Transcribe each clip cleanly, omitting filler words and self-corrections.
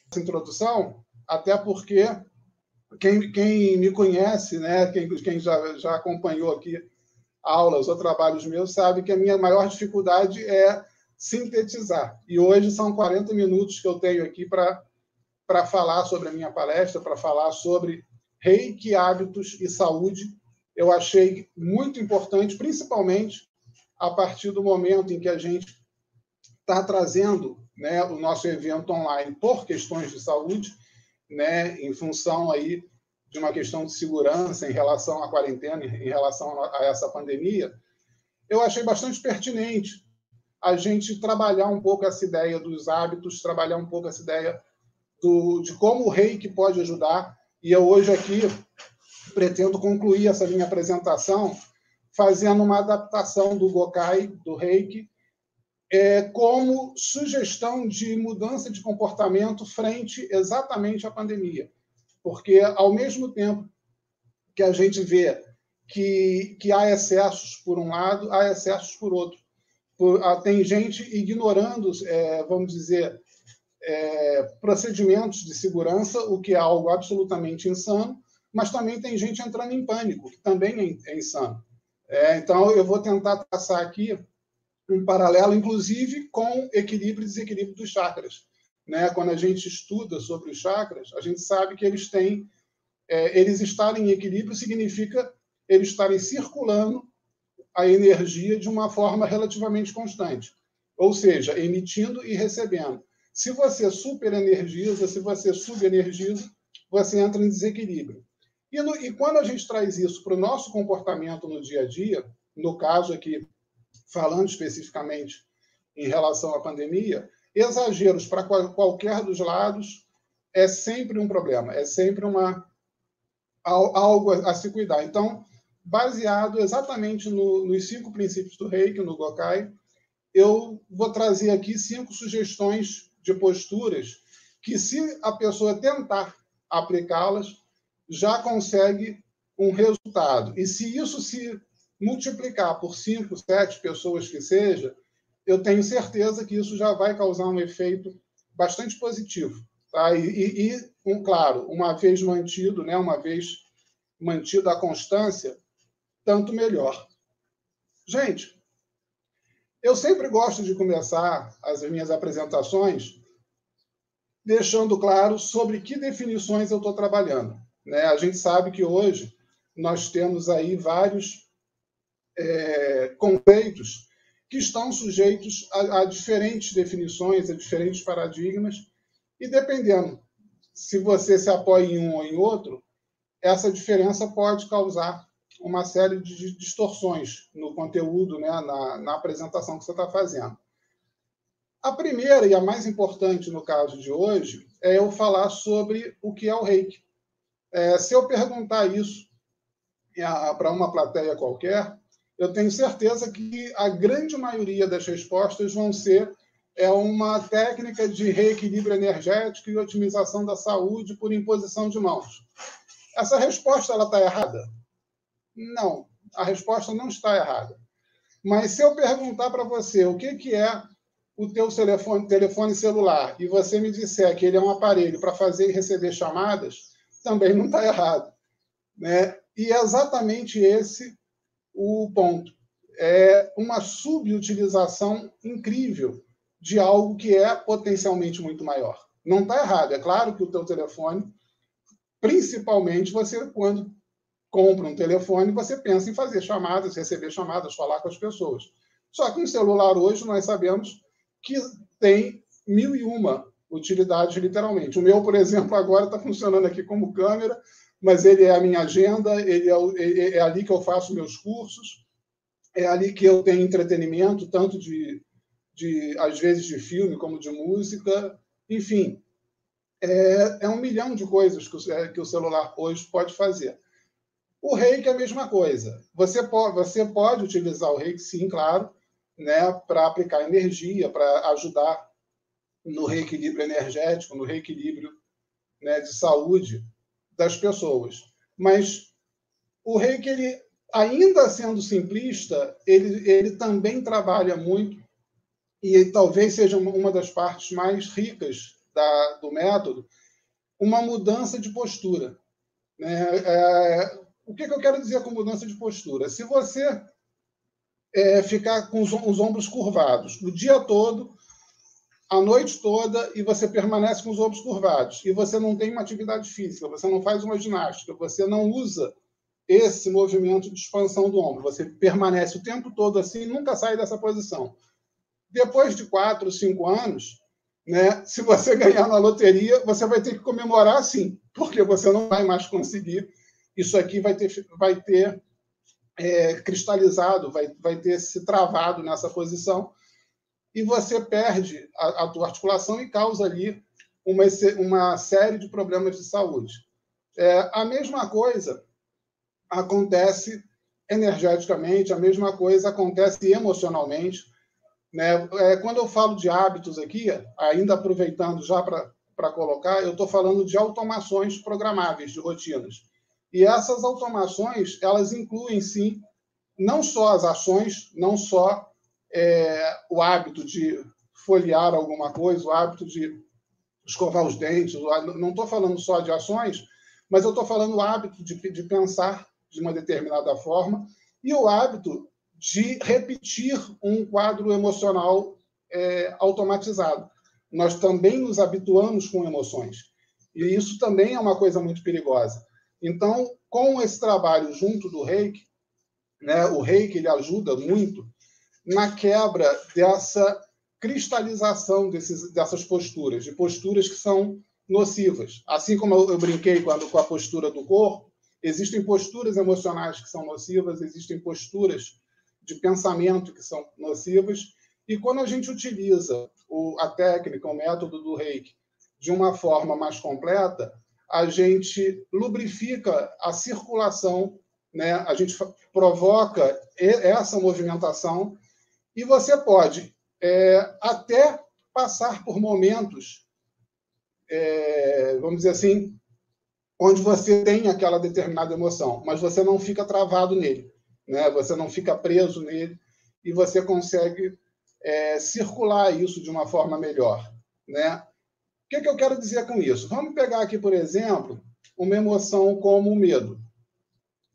essa introdução, até porque quem me conhece, né, quem já acompanhou aqui aulas ou trabalhos meus, sabe que a minha maior dificuldade é sintetizar. E hoje são 40 minutos que eu tenho aqui para falar sobre a minha palestra, para falar sobre Reiki, hábitos e saúde. Eu achei muito importante, principalmente a partir do momento em que a gente está trazendo, né, o nosso evento online por questões de saúde, né, em função aí de uma questão de segurança em relação à quarentena, em relação a essa pandemia. Eu achei bastante pertinente a gente trabalhar um pouco essa ideia dos hábitos, trabalhar um pouco essa ideia de como o Reiki pode ajudar. E eu hoje aqui pretendo concluir essa minha apresentação fazendo uma adaptação do Gokai, do Reiki, como sugestão de mudança de comportamento frente exatamente à pandemia. Porque, ao mesmo tempo que a gente vê que há excessos por um lado, há excessos por outro. Tem gente ignorando, vamos dizer, procedimentos de segurança, o que é algo absolutamente insano, mas também tem gente entrando em pânico, que também é insano. Então, eu vou tentar traçar aqui um paralelo, inclusive, com equilíbrio e desequilíbrio dos chakras. Né? Quando a gente estuda sobre os chakras, a gente sabe que eles estarem em equilíbrio significa eles estarem circulando a energia de uma forma relativamente constante, ou seja, emitindo e recebendo. Se você superenergiza, se você subenergiza, você entra em desequilíbrio. E quando a gente traz isso para o nosso comportamento no dia a dia, no caso aqui, falando especificamente em relação à pandemia, exageros para qualquer dos lados é sempre um problema, é sempre algo a se cuidar. Então, baseado exatamente nos 5 princípios do Reiki, no Gokai, eu vou trazer aqui 5 sugestões de posturas que, se a pessoa tentar aplicá-las, já consegue um resultado. E se isso se multiplicar por 5, 7 pessoas que seja, eu tenho certeza que isso já vai causar um efeito bastante positivo. Tá? Claro, uma vez mantido, né, uma vez mantida a constância, tanto melhor. Gente, eu sempre gosto de começar as minhas apresentações deixando claro sobre que definições eu estou trabalhando. Né? A gente sabe que hoje nós temos aí vários conceitos que estão sujeitos a diferentes definições, a diferentes paradigmas, e dependendo se você se apoia em um ou em outro, essa diferença pode causar uma série de distorções no conteúdo, né, na apresentação que você está fazendo. A primeira e a mais importante no caso de hoje é eu falar sobre o que é o Reiki. Se eu perguntar isso para uma plateia qualquer, eu tenho certeza que a grande maioria das respostas vão ser uma técnica de reequilíbrio energético e otimização da saúde por imposição de mãos. Essa resposta está errada? Não, a resposta não está errada. Mas se eu perguntar para você o que é o teu telefone celular e você me disser que ele é um aparelho para fazer e receber chamadas, também não está errado. Né? E é exatamente esse o ponto. É uma subutilização incrível de algo que é potencialmente muito maior. Não está errado. É claro que o teu telefone, principalmente você, quando compra um telefone, você pensa em fazer chamadas, receber chamadas, falar com as pessoas. Só que um celular hoje nós sabemos que tem 1001 utilidades, literalmente. O meu, por exemplo, agora está funcionando aqui como câmera, mas ele é a minha agenda, é ali que eu faço meus cursos, é ali que eu tenho entretenimento, tanto às vezes de filme como de música, enfim. É 1 milhão de coisas que o celular hoje pode fazer. O Reiki é a mesma coisa. Você pode utilizar o Reiki, sim, claro, né, para aplicar energia, para ajudar no reequilíbrio energético, no reequilíbrio, né, de saúde das pessoas. Mas o Reiki, ele, ainda sendo simplista, ele também trabalha muito, e talvez seja uma das partes mais ricas do método, uma mudança de postura. Né? O que eu quero dizer com mudança de postura? Se você ficar com os ombros curvados o dia todo, a noite toda, e você permanece com os ombros curvados, e você não tem uma atividade física, você não faz uma ginástica, você não usa esse movimento de expansão do ombro, você permanece o tempo todo assim, nunca sai dessa posição. Depois de 4, 5 anos, né, se você ganhar na loteria, você vai ter que comemorar sim, porque você não vai mais conseguir. Isso aqui vai ter cristalizado, vai ter se travado nessa posição, e você perde a tua articulação e causa ali uma série de problemas de saúde. A mesma coisa acontece energeticamente, a mesma coisa acontece emocionalmente. Né? Quando eu falo de hábitos aqui, ainda aproveitando já para colocar, eu estou falando de automações programáveis de rotinas. E essas automações, elas incluem, sim, não só as ações, não só o hábito de folhear alguma coisa, o hábito de escovar os dentes, não estou falando só de ações, mas eu estou falando o hábito de pensar de uma determinada forma e o hábito de repetir um quadro emocional automatizado. Nós também nos habituamos com emoções. E isso também é uma coisa muito perigosa. Então, com esse trabalho junto do Reiki, né, o Reiki ele ajuda muito na quebra dessa cristalização dessas posturas, de posturas que são nocivas. Assim como eu brinquei com a postura do corpo, existem posturas emocionais que são nocivas, existem posturas de pensamento que são nocivas, e quando a gente utiliza a técnica, o método do Reiki, de uma forma mais completa, a gente lubrifica a circulação, né? A gente provoca essa movimentação e você pode até passar por momentos, vamos dizer assim, onde você tem aquela determinada emoção, mas você não fica travado nele, né? Você não fica preso nele e você consegue circular isso de uma forma melhor, né? O que eu quero dizer com isso? Vamos pegar aqui, por exemplo, uma emoção como o medo.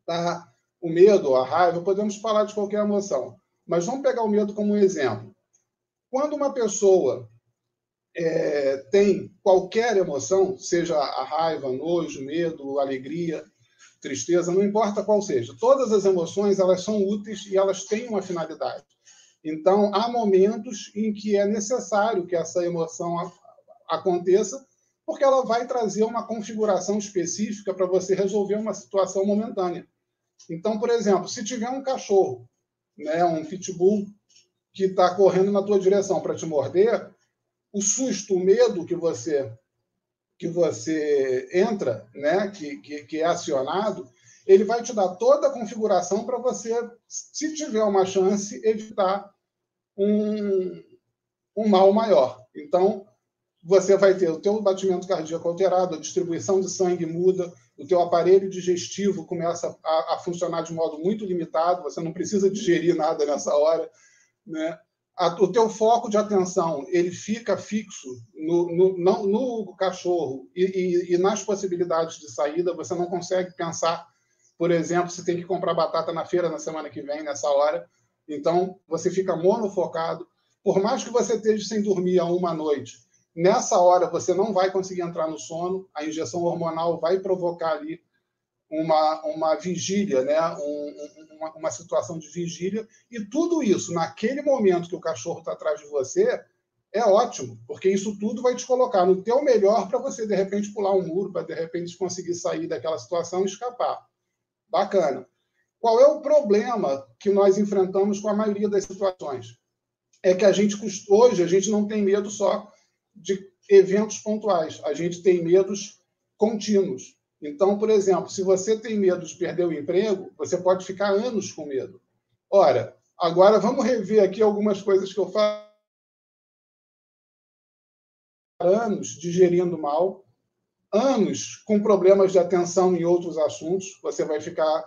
Tá? O medo, a raiva, podemos falar de qualquer emoção, mas vamos pegar o medo como um exemplo. Quando uma pessoa tem qualquer emoção, seja a raiva, nojo, medo, alegria, tristeza, não importa qual seja, todas as emoções elas são úteis e elas têm uma finalidade. Então, há momentos em que é necessário que essa emoção aconteça, porque ela vai trazer uma configuração específica para você resolver uma situação momentânea. Então, por exemplo, se tiver um cachorro, né, um pitbull, que está correndo na tua direção para te morder, o susto, o medo que você entra, né, que é acionado, ele vai te dar toda a configuração para você, se tiver uma chance, evitar um mal maior. Então, você vai ter o teu batimento cardíaco alterado, a distribuição de sangue muda, o teu aparelho digestivo começa a funcionar de modo muito limitado, você não precisa digerir nada nessa hora, né? O teu foco de atenção ele fica fixo no cachorro e nas possibilidades de saída, você não consegue pensar, por exemplo, se tem que comprar batata na feira na semana que vem, nessa hora. Então, você fica monofocado. Por mais que você esteja sem dormir a uma noite, nessa hora você não vai conseguir entrar no sono, a injeção hormonal vai provocar ali uma vigília, né? Uma situação de vigília, e tudo isso, naquele momento que o cachorro está atrás de você, é ótimo, porque isso tudo vai te colocar no teu melhor para você, de repente, pular um muro, para, de repente, conseguir sair daquela situação e escapar. Bacana. Qual é o problema que nós enfrentamos com a maioria das situações? É que hoje a gente não tem medo só de eventos pontuais, a gente tem medos contínuos. Então, por exemplo, se você tem medo de perder o emprego, você pode ficar anos com medo. Ora, agora vamos rever aqui algumas coisas que eu faço. Anos digerindo mal, anos com problemas de atenção em outros assuntos, você vai ficar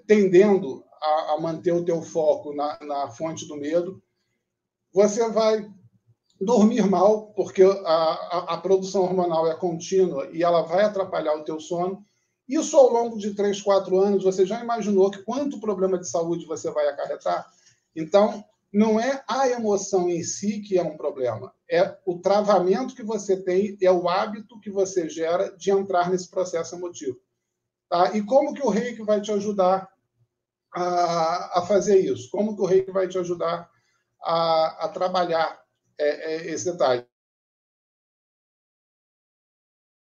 tendendo a manter o teu foco na fonte do medo. Você vai dormir mal, porque a produção hormonal é contínua e ela vai atrapalhar o teu sono. Isso, ao longo de 3, 4 anos, você já imaginou que quanto problema de saúde você vai acarretar? Então, não é a emoção em si que é um problema, é o travamento que você tem, é o hábito que você gera de entrar nesse processo emotivo. Tá? E como que o Reiki vai te ajudar a fazer isso? Como que o Reiki vai te ajudar a trabalhar esse detalhe?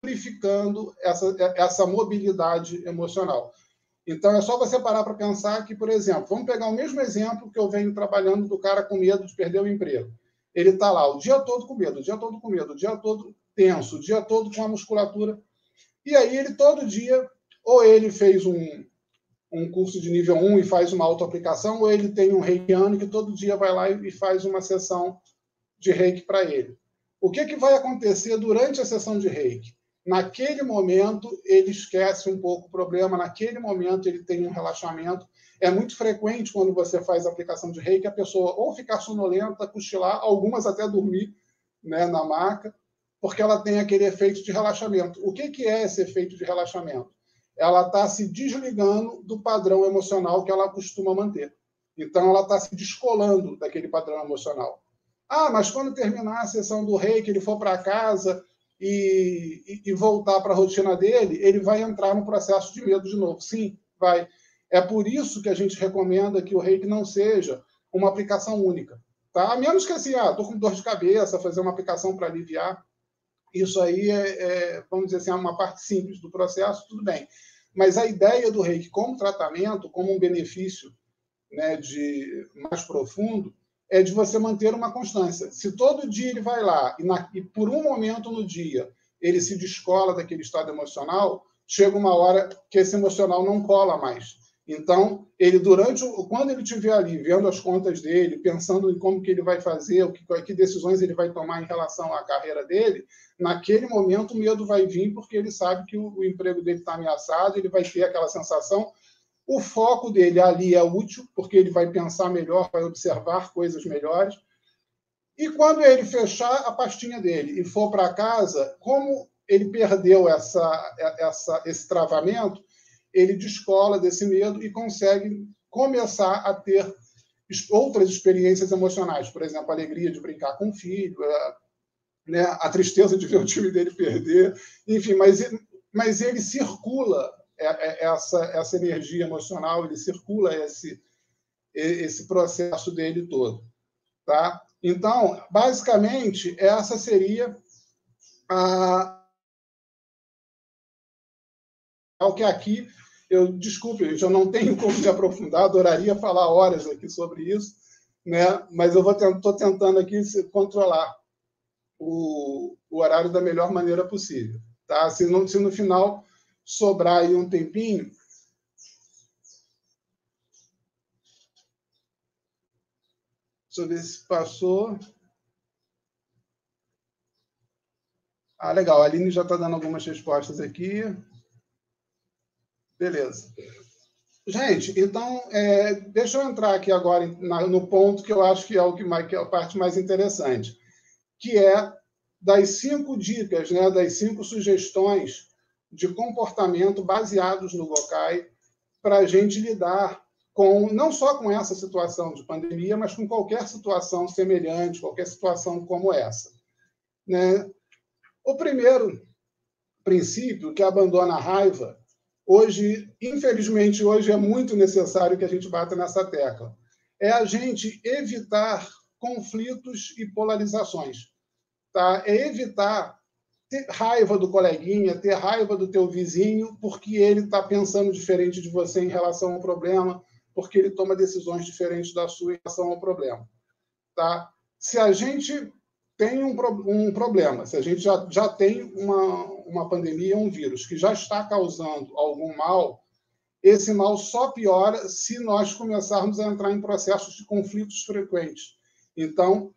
Purificando essa mobilidade emocional. Então, é só você parar para pensar que, por exemplo, vamos pegar o mesmo exemplo que eu venho trabalhando do cara com medo de perder o emprego. Ele está lá o dia todo com medo, o dia todo com medo, o dia todo tenso, o dia todo com a musculatura. E aí ele todo dia, ou ele fez um curso de nível 1 e faz uma autoaplicação, ou ele tem um reikiano que todo dia vai lá e faz uma sessão de reiki para ele. O que vai acontecer durante a sessão de reiki? Naquele momento, ele esquece um pouco o problema, naquele momento ele tem um relaxamento. É muito frequente, quando você faz a aplicação de reiki, a pessoa ou ficar sonolenta, cochilar, algumas até dormir, né, na maca, porque ela tem aquele efeito de relaxamento. O que é esse efeito de relaxamento? Ela está se desligando do padrão emocional que ela costuma manter. Então, ela está se descolando daquele padrão emocional. Ah, mas quando terminar a sessão do reiki, ele for para casa e voltar para a rotina dele, ele vai entrar no processo de medo de novo. Sim, vai. É por isso que a gente recomenda que o reiki não seja uma aplicação única. Tá? A menos que assim, estou com dor de cabeça, fazer uma aplicação para aliviar. Isso aí vamos dizer assim, é uma parte simples do processo, tudo bem. Mas a ideia do reiki como tratamento, como um benefício, né, mais profundo, é de você manter uma constância. Se todo dia ele vai lá e por um momento no dia ele se descola daquele estado emocional, chega uma hora que esse emocional não cola mais. Então, ele quando ele estiver ali vendo as contas dele, pensando em como que ele vai fazer, que decisões ele vai tomar em relação à carreira dele, naquele momento o medo vai vir porque ele sabe que o emprego dele está ameaçado, ele vai ter aquela sensação. O foco dele ali é útil, porque ele vai pensar melhor, vai observar coisas melhores. E quando ele fechar a pastinha dele e for para casa, como ele perdeu esse travamento, ele descola desse medo e consegue começar a ter outras experiências emocionais. Por exemplo, a alegria de brincar com o filho, né, a tristeza de ver o time dele perder. Enfim, mas ele circula essa energia emocional, ele circula esse processo dele todo. Tá? Então, basicamente, essa seria o que aqui, desculpe, gente, eu não tenho como me aprofundar, adoraria falar horas aqui sobre isso, né? Mas eu estou tentando aqui controlar o horário da melhor maneira possível. Tá? Se no final sobrar aí um tempinho, deixa eu ver se passou. Legal, a Aline já está dando algumas respostas aqui. Beleza. Gente, então, deixa eu entrar aqui agora no ponto que eu acho que é a parte mais interessante, que é das 5 dicas, né, das 5 sugestões de comportamento baseados no Gokai para a gente lidar não só com essa situação de pandemia, mas com qualquer situação semelhante, qualquer situação como essa. Né? O primeiro princípio, que abandona a raiva, infelizmente, hoje é muito necessário que a gente bata nessa tecla. É a gente evitar conflitos e polarizações. Tá? É evitar ter raiva do coleguinha, ter raiva do teu vizinho, porque ele está pensando diferente de você em relação ao problema, porque ele toma decisões diferentes da sua em relação ao problema. Tá? Se a gente tem um problema, se a gente já tem uma pandemia, um vírus que já está causando algum mal, esse mal só piora se nós começarmos a entrar em processos de conflitos frequentes. Então,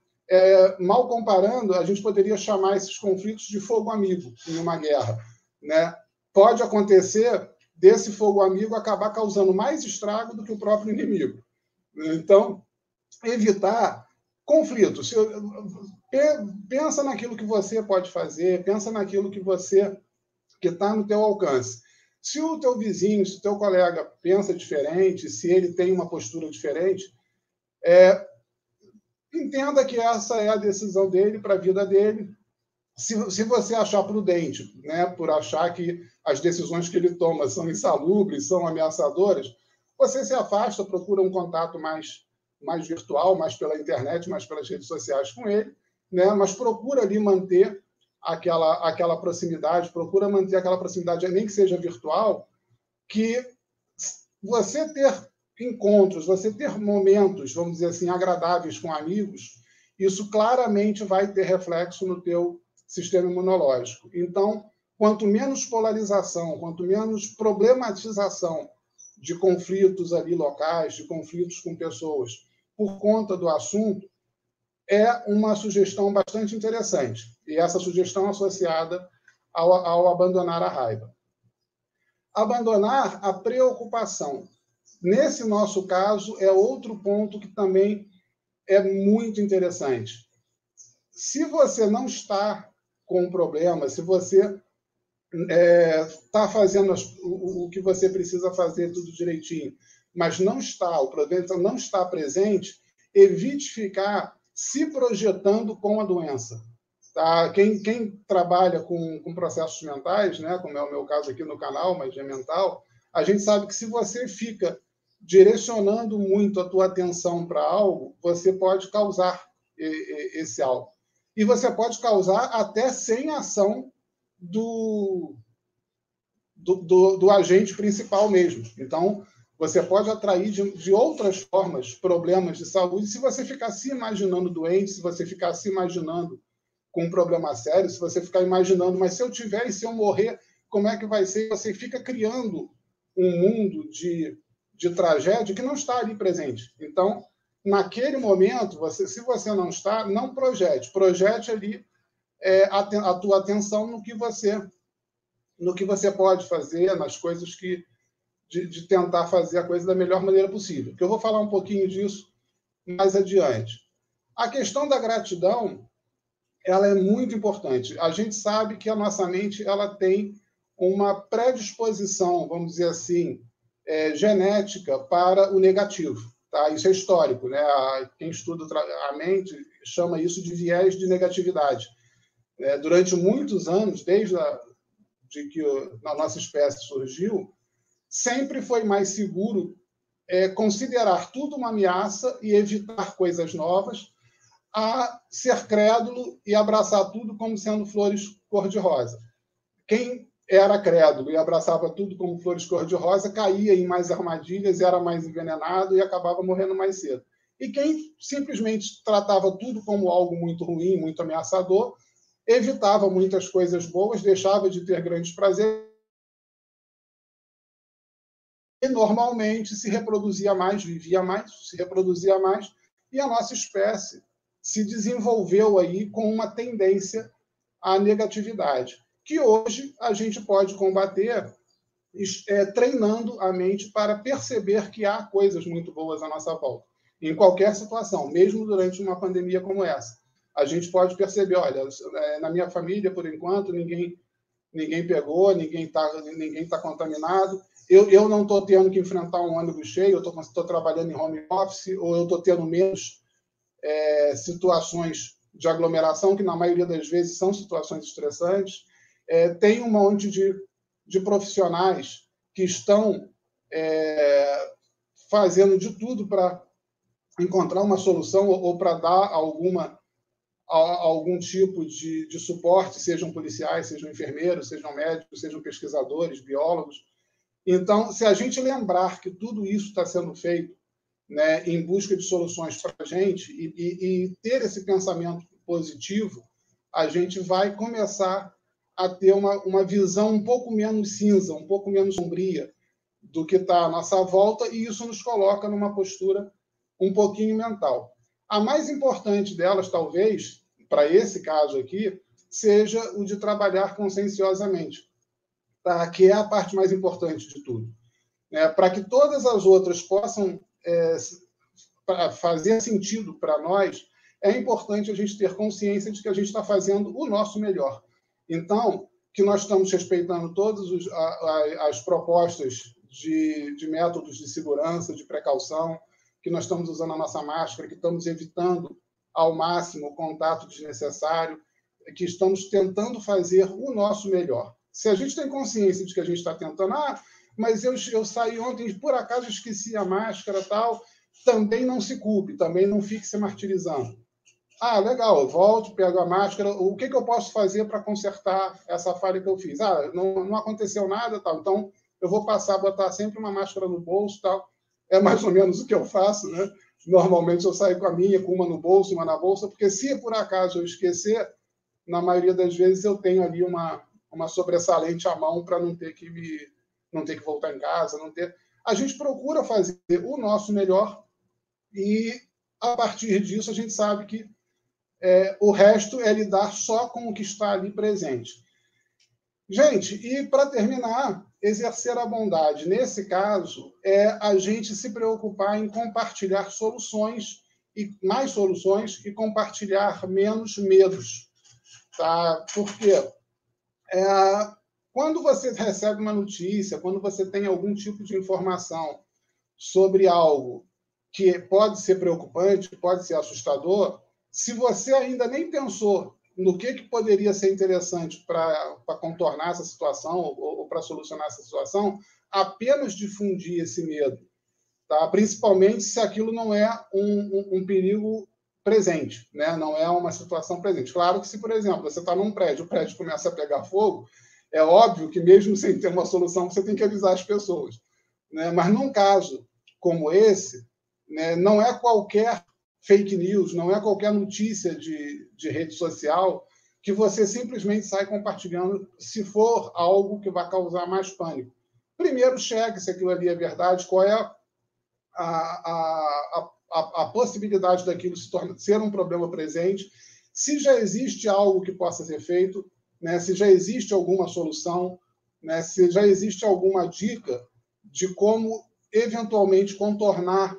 mal comparando, a gente poderia chamar esses conflitos de fogo amigo em uma guerra. Né? Pode acontecer desse fogo amigo acabar causando mais estrago do que o próprio inimigo. Então, evitar conflitos. Pensa naquilo que você pode fazer, pensa naquilo que está no teu alcance. Se o teu vizinho, se o teu colega pensa diferente, se ele tem uma postura diferente, entenda que essa é a decisão dele para a vida dele. Se você achar prudente, né, por achar que as decisões que ele toma são insalubres, são ameaçadoras, você se afasta, procura um contato mais virtual, mais pela internet, mais pelas redes sociais com ele, né, mas procura ali manter aquela proximidade, procura manter aquela proximidade, nem que seja virtual, que você ter encontros, você ter momentos, vamos dizer assim, agradáveis com amigos, isso claramente vai ter reflexo no teu sistema imunológico. Então, quanto menos polarização, quanto menos problematização de conflitos ali locais, de conflitos com pessoas por conta do assunto, é uma sugestão bastante interessante. E essa sugestão associada ao abandonar a raiva. Abandonar a preocupação. Nesse nosso caso, é outro ponto que também é muito interessante. Se você não está com um problema, se você está fazendo o que você precisa fazer tudo direitinho, mas não está, o problema não está presente, evite ficar se projetando com a doença. Tá? Quem trabalha com processos mentais, né, como é o meu caso aqui no canal, Magia Mental, a gente sabe que se você fica direcionando muito a tua atenção para algo, você pode causar esse algo. E você pode causar até sem ação do agente principal mesmo. Então, você pode atrair de outras formas problemas de saúde se você ficar se imaginando doente, se você ficar se imaginando com um problema sério, se você ficar imaginando, mas se eu tiver e se eu morrer, como é que vai ser? Você fica criando um mundo de tragédia que não está ali presente. Então, naquele momento, se você não está, não projete. Projete ali a tua atenção no que você pode fazer, nas coisas de tentar fazer a coisa da melhor maneira possível. Que eu vou falar um pouquinho disso mais adiante. A questão da gratidão, ela é muito importante. A gente sabe que a nossa mente ela tem uma predisposição, vamos dizer assim, genética para o negativo. Tá? Isso é histórico. Né? Quem estuda a mente chama isso de viés de negatividade. Durante muitos anos, desde que a nossa espécie surgiu, sempre foi mais seguro considerar tudo uma ameaça e evitar coisas novas, a ser crédulo e abraçar tudo como sendo flores cor-de-rosa. Quem era crédulo e abraçava tudo como flores cor-de-rosa caía em mais armadilhas, era mais envenenado e acabava morrendo mais cedo. E quem simplesmente tratava tudo como algo muito ruim, muito ameaçador, evitava muitas coisas boas, deixava de ter grandes prazeres e normalmente se reproduzia mais, vivia mais, se reproduzia mais, e a nossa espécie se desenvolveu aí com uma tendência à negatividade, que hoje a gente pode combater treinando a mente para perceber que há coisas muito boas à nossa volta, em qualquer situação, mesmo durante uma pandemia como essa. A gente pode perceber, olha, na minha família, por enquanto, ninguém pegou, ninguém tá contaminado, eu não estou tendo que enfrentar um ônibus cheio, eu estou trabalhando em home office, ou eu estou tendo menos situações de aglomeração, que na maioria das vezes são situações estressantes. Tem um monte de profissionais que estão fazendo de tudo para encontrar uma solução ou para dar algum tipo de suporte, sejam policiais, sejam enfermeiros, sejam médicos, sejam pesquisadores, biólogos. Então, se a gente lembrar que tudo isso está sendo feito, né, em busca de soluções para a gente e ter esse pensamento positivo, a gente vai começar a ter uma visão um pouco menos cinza, um pouco menos sombria do que está à nossa volta, e isso nos coloca numa postura um pouquinho mental. A mais importante delas, talvez, para esse caso aqui, seja o de trabalhar conscienciosamente, tá? Que é a parte mais importante de tudo. Para que todas as outras possam fazer sentido para nós, é importante a gente ter consciência de que a gente está fazendo o nosso melhor. Então, que nós estamos respeitando todas as propostas de métodos de segurança, de precaução, que nós estamos usando a nossa máscara, que estamos evitando ao máximo o contato desnecessário, que estamos tentando fazer o nosso melhor. Se a gente tem consciência de que a gente está tentando, mas eu saí ontem, por acaso esqueci a máscara, tal, também não se culpe, também não fique se martirizando. Legal, eu volto, pego a máscara, o que eu posso fazer para consertar essa falha que eu fiz? Não aconteceu nada, tal, então eu vou passar a botar sempre uma máscara no bolso, tal. É mais ou menos o que eu faço, né? Normalmente eu saio com a minha, com uma no bolso, uma na bolsa, porque se por acaso eu esquecer, na maioria das vezes eu tenho ali uma sobressalente à mão para não ter que voltar em casa, não ter. A gente procura fazer o nosso melhor e a partir disso a gente sabe que o resto é lidar só com o que está ali presente. Gente, e para terminar, exercer a bondade, nesse caso, é a gente se preocupar em compartilhar soluções e mais soluções e compartilhar menos medos. Tá? Porque quando você recebe uma notícia, quando você tem algum tipo de informação sobre algo que pode ser preocupante, pode ser assustador, se você ainda nem pensou no que poderia ser interessante para contornar essa situação ou para solucionar essa situação, apenas difundir esse medo, tá? Principalmente se aquilo não é um perigo presente, né? Não é uma situação presente. Claro que se, por exemplo, você está num prédio, o prédio começa a pegar fogo, é óbvio que mesmo sem ter uma solução, você tem que avisar as pessoas, né? Mas num caso como esse, né, não é qualquer fake news, não é qualquer notícia de rede social que você simplesmente sai compartilhando se for algo que vai causar mais pânico. Primeiro, cheque se aquilo ali é verdade, qual é a possibilidade daquilo ser um problema presente, se já existe algo que possa ser feito, né, se já existe alguma solução, né, se já existe alguma dica de como eventualmente contornar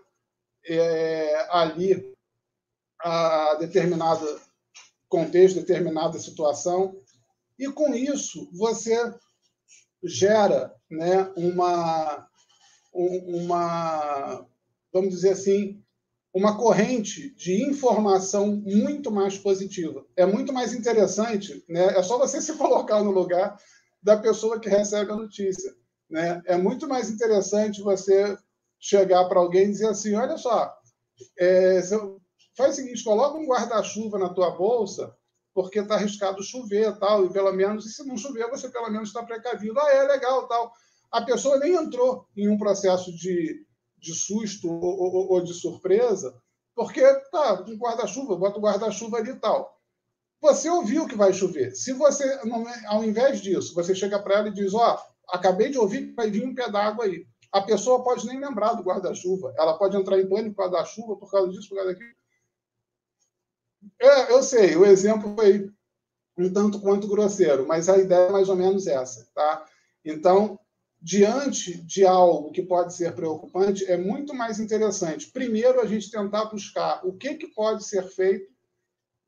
ali a determinado contexto, determinada situação, e com isso você gera, né, vamos dizer assim, uma corrente de informação muito mais positiva. É muito mais interessante, né? É só você se colocar no lugar da pessoa que recebe a notícia, né? É muito mais interessante você chegar para alguém e dizer assim, olha só, faz o seguinte, coloca um guarda-chuva na tua bolsa, porque está arriscado chover, tal, e pelo menos, e se não chover, você pelo menos está precavido. Legal, tal. A pessoa nem entrou em um processo de susto ou de surpresa, porque, um guarda-chuva, bota o guarda-chuva ali e tal. Você ouviu que vai chover. Se você, ao invés disso, você chega para ela e diz, acabei de ouvir que vai vir um pé d'água aí. A pessoa pode nem lembrar do guarda-chuva. Ela pode entrar em pânico por causa da chuva, por causa disso, por causa daquilo. Eu sei, o exemplo foi um tanto quanto grosseiro, mas a ideia é mais ou menos essa, tá? Então, diante de algo que pode ser preocupante, é muito mais interessante, primeiro, a gente tentar buscar o que pode ser feito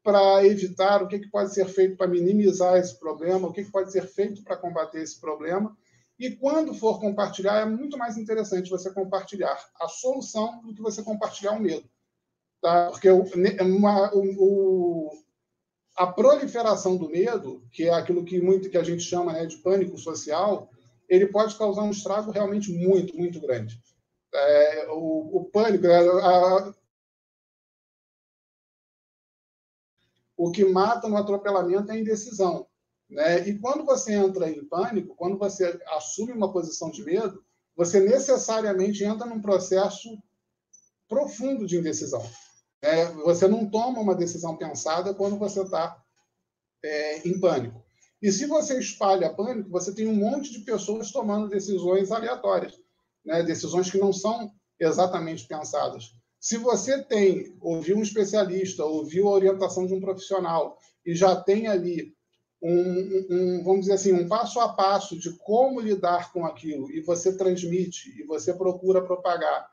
para evitar, o que pode ser feito para minimizar esse problema, o que pode ser feito para combater esse problema, e quando for compartilhar, é muito mais interessante você compartilhar a solução do que você compartilhar o medo. Tá? Porque a proliferação do medo, que é aquilo que a gente chama, né, de pânico social, ele pode causar um estrago realmente muito, muito grande. O pânico, o que mata no atropelamento é a indecisão, né? E quando você entra em pânico, quando você assume uma posição de medo, você necessariamente entra num processo profundo de indecisão. Você não toma uma decisão pensada quando você está em pânico. E se você espalha pânico, você tem um monte de pessoas tomando decisões aleatórias, né? Decisões que não são exatamente pensadas. Se você ouviu um especialista, ouviu a orientação de um profissional e já tem ali vamos dizer assim, um passo a passo de como lidar com aquilo, e você transmite, e você procura propagar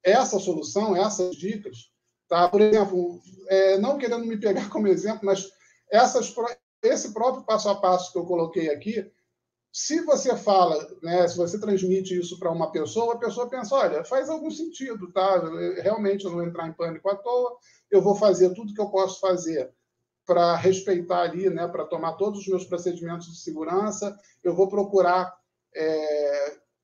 essa solução, essas dicas, Tá? Por exemplo, não querendo me pegar como exemplo, mas esse próprio passo a passo que eu coloquei aqui, se você fala, né, se você transmite isso para uma pessoa, a pessoa pensa, olha, faz algum sentido, tá? Realmente eu não vou entrar em pânico à toa, eu vou fazer tudo que eu posso fazer para respeitar ali, né, para tomar todos os meus procedimentos de segurança, eu vou procurar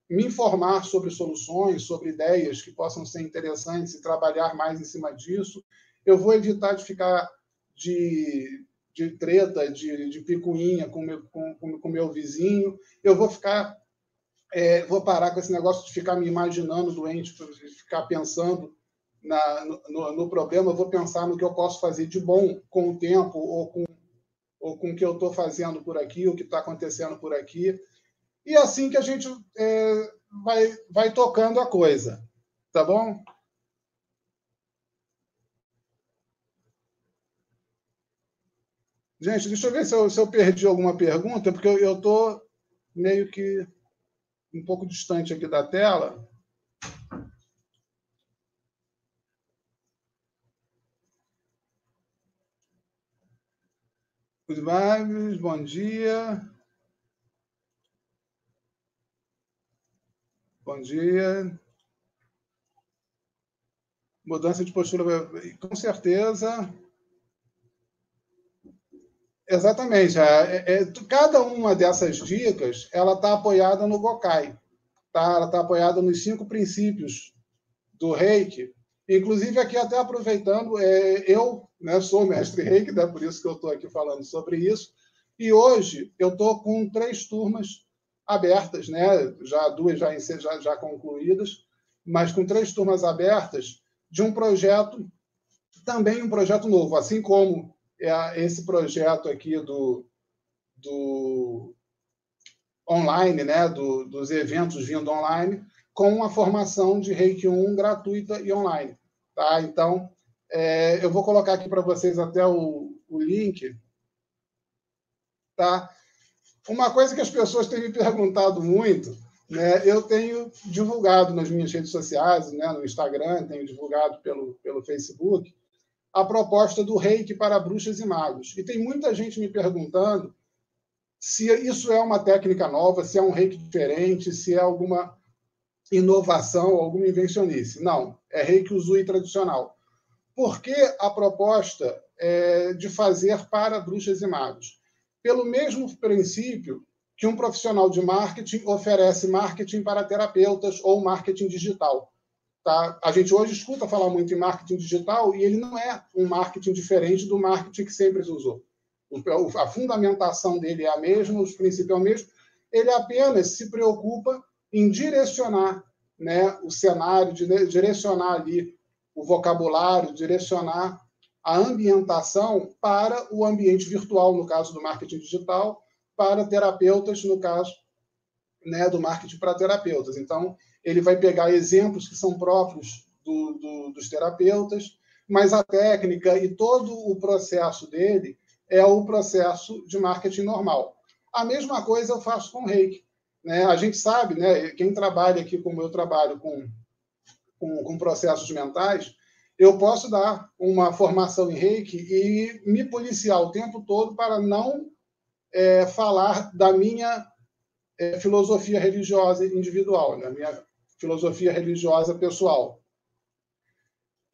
me informar sobre soluções, sobre ideias que possam ser interessantes e trabalhar mais em cima disso, eu vou evitar de ficar de treta, de picuinha com meu vizinho, eu vou ficar, vou parar com esse negócio de ficar me imaginando doente, de ficar pensando no problema, eu vou pensar no que eu posso fazer de bom com o tempo ou com o que eu estou fazendo por aqui, o que está acontecendo por aqui. E assim que a gente vai tocando a coisa, tá bom? Gente, deixa eu ver se eu perdi alguma pergunta, porque eu estou meio que um pouco distante aqui da tela. Os vibes, bom dia. Bom dia. Mudança de postura, com certeza. Exatamente. Cada uma dessas dicas, ela está apoiada no Gokai. Tá? Ela está apoiada nos 5 princípios do Reiki. Inclusive, aqui até aproveitando, eu, né, sou mestre Reiki, né, por isso que eu estou aqui falando sobre isso. E hoje eu estou com 3 turmas abertas, né? Já 2 já concluídas, mas com 3 turmas abertas de um projeto, também um projeto novo, assim como esse projeto aqui do online, né? Dos eventos vindo online, com uma formação de Reiki 1 gratuita e online. Tá? Então, eu vou colocar aqui para vocês até o link. Tá? Uma coisa que as pessoas têm me perguntado muito, né? Eu tenho divulgado nas minhas redes sociais, né? No Instagram, tenho divulgado pelo Facebook, a proposta do Reiki para bruxas e magos. E tem muita gente me perguntando se isso é uma técnica nova, se é um Reiki diferente, se é alguma inovação, alguma invencionice. Não, é Reiki Usui tradicional. Por que a proposta de fazer para bruxas e magos? Pelo mesmo princípio que um profissional de marketing oferece marketing para terapeutas ou marketing digital. Tá? A gente hoje escuta falar muito em marketing digital e ele não é um marketing diferente do marketing que sempre se usou. A fundamentação dele é a mesma, os princípios é o mesmo. Ele apenas se preocupa em direcionar, né, o cenário, direcionar ali o vocabulário, direcionar a ambientação para o ambiente virtual, no caso do marketing digital, para terapeutas, no caso, né, do marketing para terapeutas. Então, ele vai pegar exemplos que são próprios dos terapeutas, mas a técnica e todo o processo dele é o processo de marketing normal. A mesma coisa eu faço com o Reiki. Né? A gente sabe, né, quem trabalha aqui como eu trabalho com processos mentais, eu posso dar uma formação em Reiki e me policiar o tempo todo para não falar da minha filosofia religiosa individual, da minha filosofia religiosa pessoal.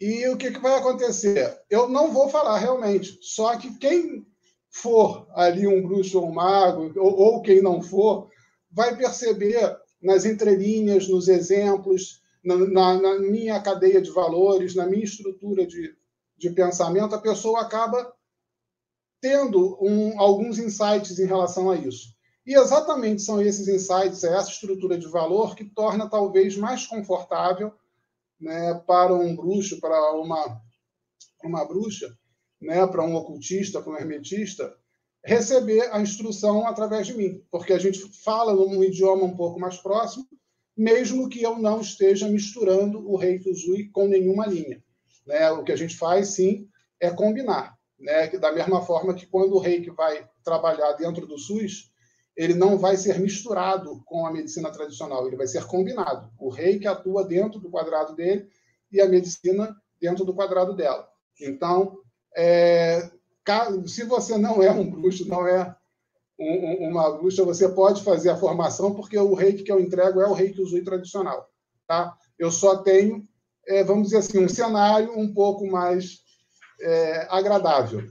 E o que vai acontecer? Eu não vou falar realmente, só que quem for ali um bruxo ou um mago, ou quem não for, vai perceber nas entrelinhas, nos exemplos, na minha cadeia de valores, na minha estrutura de pensamento, a pessoa acaba tendo alguns insights em relação a isso. E exatamente são esses insights, essa estrutura de valor que torna talvez mais confortável, né, para um bruxo, para uma bruxa, né, para um ocultista, para um hermetista, receber a instrução através de mim, porque a gente fala num idioma um pouco mais próximo, mesmo que eu não esteja misturando o Reiki Usui com nenhuma linha. Né? O que a gente faz, sim, é combinar. Né? Da mesma forma que quando o Reiki vai trabalhar dentro do SUS, ele não vai ser misturado com a medicina tradicional, ele vai ser combinado. O Reiki atua dentro do quadrado dele e a medicina dentro do quadrado dela. Então, se você não é um bruxo, não é uma bruxa, você pode fazer a formação, porque o reiki que eu entrego é o reiki Usui tradicional. Tá? Eu só tenho, vamos dizer assim, um cenário um pouco mais agradável.